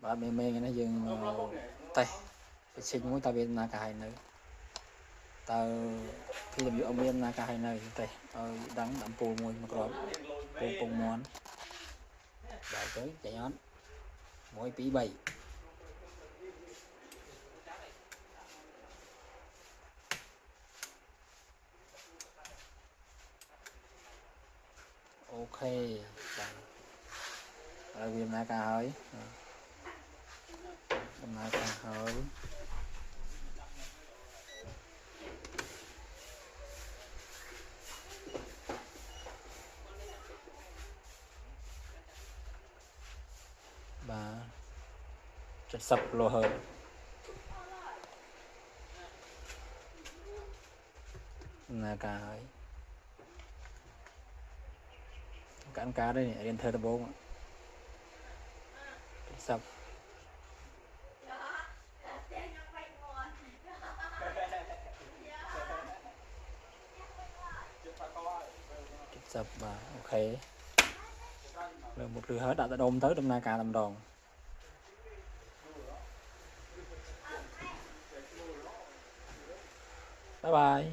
bà mê mê cái nó dừng tay phải xin mũi tao bên na cả hai nơi tao khi làm việc ông bên na cả hai nơi tay tao đắng đậm pù mùi mà rồi pù pù mòn đợi tới chạy nhón mỗi pí bảy ok rồi viêm na cả hơi na cả hơi bà chất sập lô hơn là cả hơi cán cá đây này thơ đập bông sập sập bà ok rồi một lượt hết đã ôm tới đâm na cả tầm đòn bye bye.